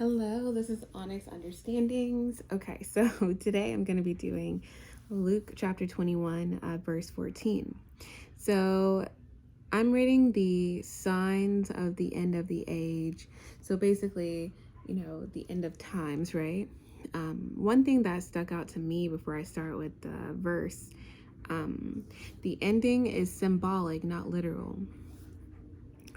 Hello, this is Onyx Understandings. Okay, so today I'm going to be doing Luke chapter 21, verse 14. So I'm reading the signs of the end of the age. So basically, the end of times, right? One thing that stuck out to me before I start with the verse, the ending is symbolic, not literal.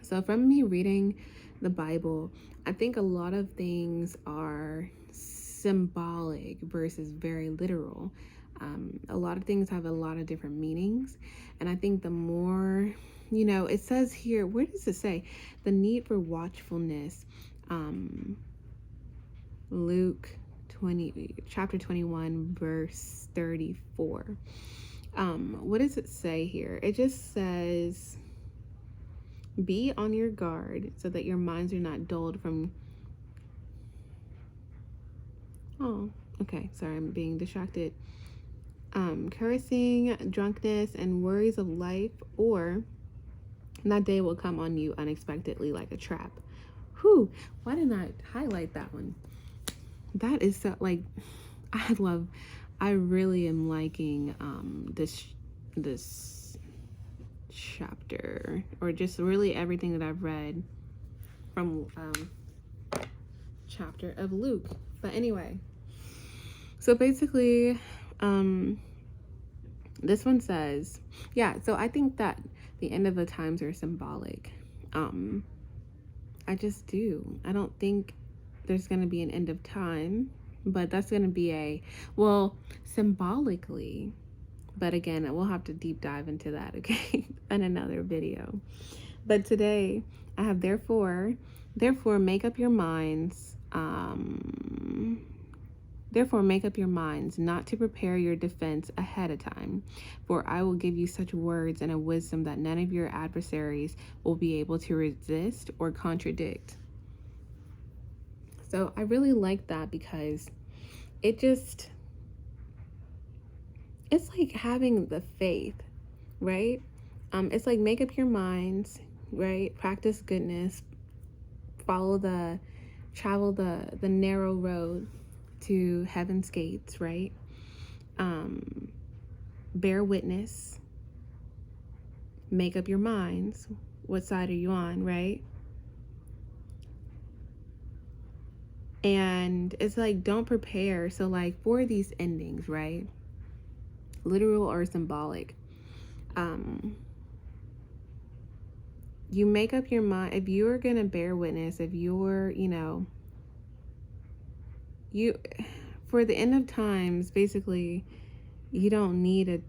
So from me reading the Bible, I think a lot of things are symbolic versus very literal. A lot of things have a lot of different meanings. And I think the more, it says here, where does it say? The need for watchfulness. Luke 20, chapter 21, verse 34. What does it say here? It just says, be on your guard so that your minds are not dulled from. Oh, okay. Sorry, I'm being distracted. Cursing, drunkenness, and worries of life, or that day will come on you unexpectedly like a trap. Whew, why didn't I highlight that one? That is so, I really am liking this chapter, or just really everything that I've read from chapter of Luke. But anyway, so basically, this one says, so I think that the end of the times are symbolic. I just do. I don't think there's going to be an end of time, but that's going to be symbolically. But again, we'll have to deep dive into that, okay, in another video. But today, I have therefore make up your minds. Therefore, make up your minds not to prepare your defense ahead of time, for I will give you such words and a wisdom that none of your adversaries will be able to resist or contradict. So I really like that because it's like having the faith, right? It's like make up your minds, right? Practice goodness, travel the narrow road to heaven's gates, right? Bear witness, make up your minds. What side are you on, right? And it's like, don't prepare. So like for these endings, right? Literal or symbolic. You make up your mind. If you're going to bear witness, if you're, for the end of times, basically, you don't need a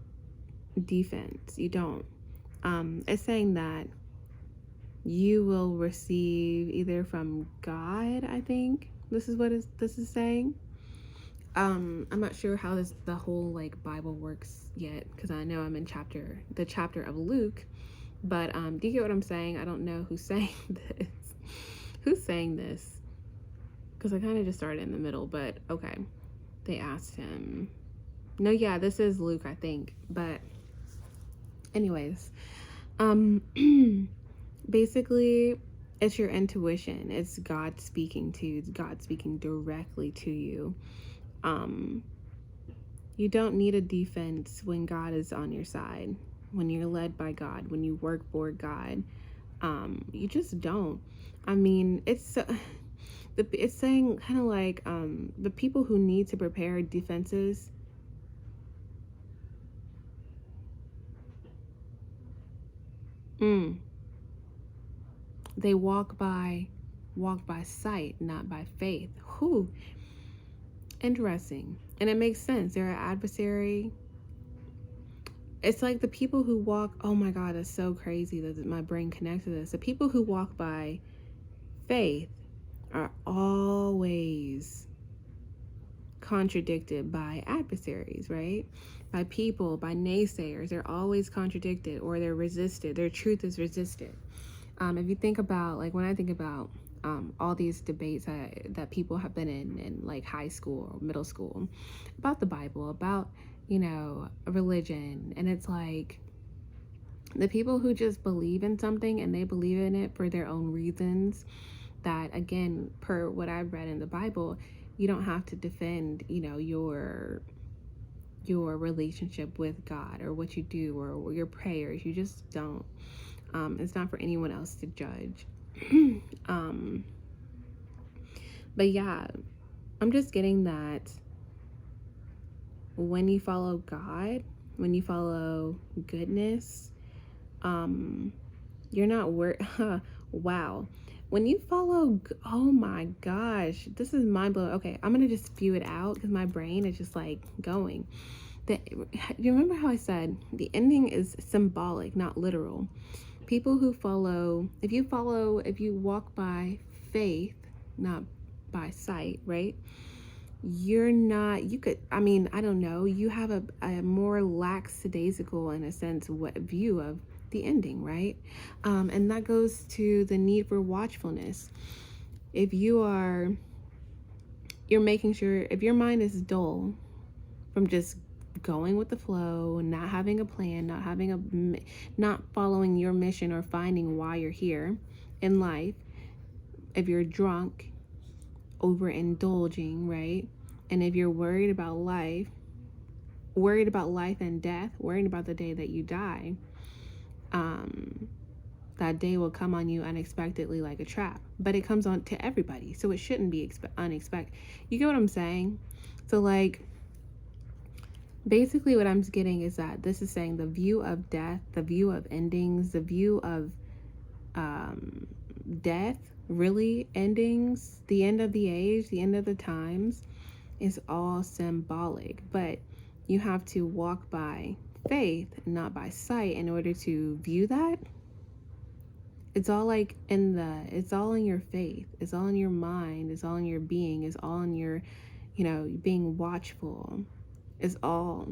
defense. You don't. It's saying that you will receive either from God, I think. This is what this is saying. I'm not sure how the whole like Bible works yet, because I know I'm in the chapter of Luke. But do you get what I'm saying? I don't know who's saying this. Who's saying this? Because I kind of just started in the middle, but okay. They asked him. No, yeah, this is Luke, I think. But anyways, basically, it's your intuition. It's God speaking to you. It's God speaking directly to you. You don't need a defense when God is on your side, when you're led by God, when you work for God. You just don't. I mean, it's saying kind of like the people who need to prepare defenses. They walk by sight, not by faith. Whew. Interesting. And it makes sense. They're an adversary. It's like the people who walk, oh my God, that's so crazy that my brain connects to this. The people who walk by faith are always contradicted by adversaries, right? By people, by naysayers. They're always contradicted, or they're resisted. Their truth is resisted. If you think about, like when I think about all these debates that people have been in like high school or middle school about the Bible, about, religion, and it's like the people who just believe in something and they believe in it for their own reasons, that, again, per what I've read in the Bible, you don't have to defend, your relationship with God or what you do or your prayers. You just don't. It's not for anyone else to judge. um, but yeah, I'm just getting that when you follow God, when you follow goodness, you're not wow. When you follow, oh my gosh, this is mind blowing. Okay, I'm gonna just spew it out because my brain is just like going. You remember how I said the ending is symbolic, not literal? People who follow, if you walk by faith, not by sight, right? You're not, you could, I mean, I don't know, you have a more lackadaisical, in a sense, what view of the ending, right? And that goes to the need for watchfulness. If you're making sure, if your mind is dull from just going with the flow, not having a plan, not following your mission or finding why you're here in life, if you're drunk, overindulging, right? And if you're worried about life and death, worried about the day that you die, that day will come on you unexpectedly like a trap. But it comes on to everybody, so it shouldn't be unexpected. You get what I'm saying? So, like, basically what I'm getting is that this is saying the view of death, the view of endings, the view of death, really endings, the end of the age, the end of the times, is all symbolic. But you have to walk by faith, not by sight, in order to view that. It's all like it's all in your faith, it's all in your mind, it's all in your being, it's all in your, being watchful. It's all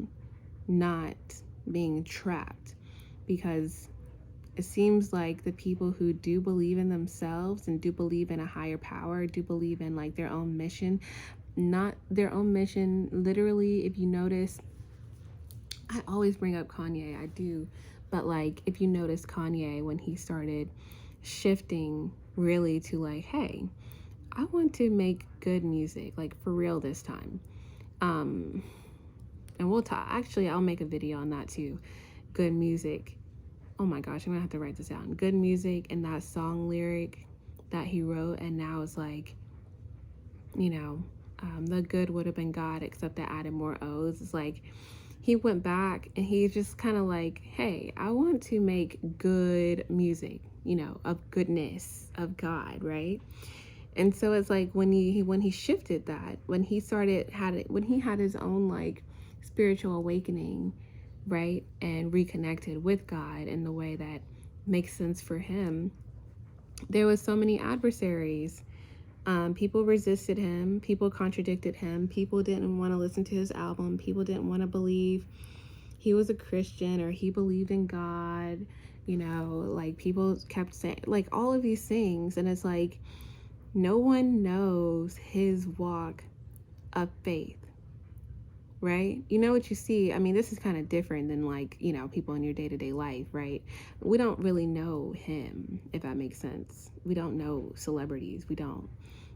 not being trapped, because it seems like the people who do believe in themselves and do believe in a higher power, do believe in like their own mission, not their own mission literally. If you notice, I always bring up Kanye, I do, but like if you notice Kanye, when he started shifting really to like, hey, I want to make good music, like for real this time. And we'll talk, actually I'll make a video on that too. Good music, oh my gosh, I'm gonna have to write this down. Good music, and that song lyric that he wrote, and now it's like, the good would have been God, except that added more O's. It's like he went back and he just kind of like, hey, I want to make good music, of goodness, of God, right? And so it's like when he shifted that, when he had his own like spiritual awakening, right, and reconnected with God in the way that makes sense for him, there was so many adversaries. People resisted him, people contradicted him, people didn't want to listen to his album, people didn't want to believe he was a Christian or he believed in God, like people kept saying like all of these things. And it's like no one knows his walk of faith, right? You know what you see. I mean, this is kind of different than like, people in your day-to-day life, right? We don't really know him, if that makes sense. We don't know celebrities.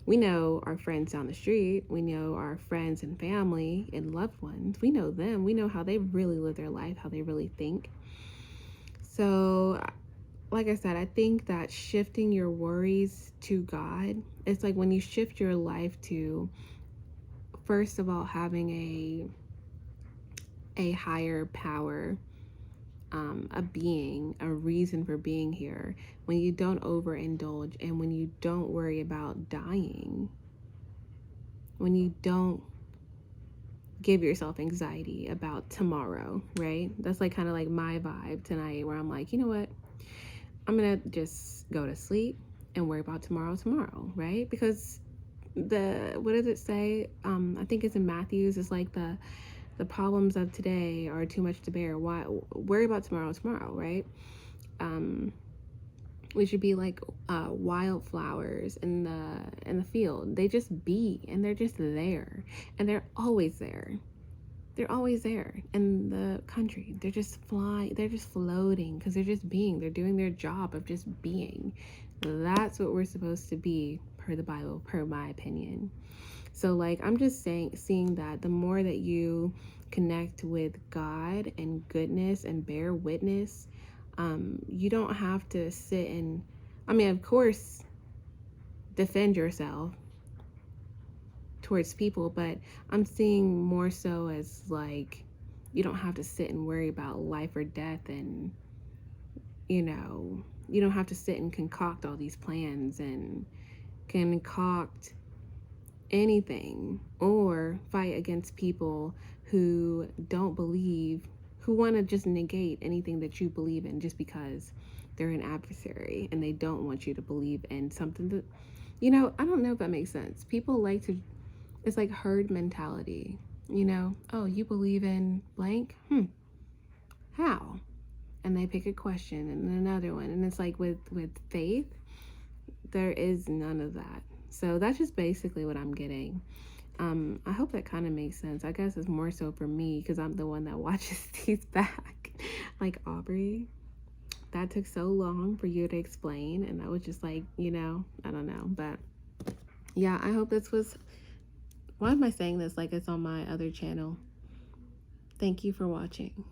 We know our friends down the street. We know our friends and family and loved ones. We know them. We know how they really live their life, how they really think. So, like I said, I think that shifting your worries to God, it's like when you shift your life to, first of all, having a higher power, a being, a reason for being here, when you don't overindulge and when you don't worry about dying, when you don't give yourself anxiety about tomorrow, right? That's like kind of like my vibe tonight, where I'm like, you know what? I'm gonna just go to sleep and worry about tomorrow, right? Because what does it say? I think it's in Matthews. It's like the problems of today are too much to bear. Why worry about tomorrow, right? We should be like wildflowers in the field. They just be, and they're just there, and they're always there. They're always there in the country. They're just flying. They're just floating because they're just being. They're doing their job of just being. That's what we're supposed to be per the Bible, per my opinion. So like, I'm just seeing that the more that you connect with God and goodness and bear witness, you don't have to sit and, I mean, of course, defend yourself towards people, but I'm seeing more so as like, you don't have to sit and worry about life or death, and you don't have to sit and concoct all these plans and concoct anything or fight against people who don't believe, who want to just negate anything that you believe in just because they're an adversary and they don't want you to believe in something that, I don't know if that makes sense. People like to, it's like herd mentality, oh, you believe in blank? How? And they pick a question and another one. And it's like with faith, there is none of that. So that's just basically what I'm getting. I hope that kind of makes sense. I guess it's more so for me because I'm the one that watches these back. Like, Aubrey, that took so long for you to explain, and I was just like, I don't know. But yeah, I hope this was, why am I saying this like it's on my other channel? Thank you for watching.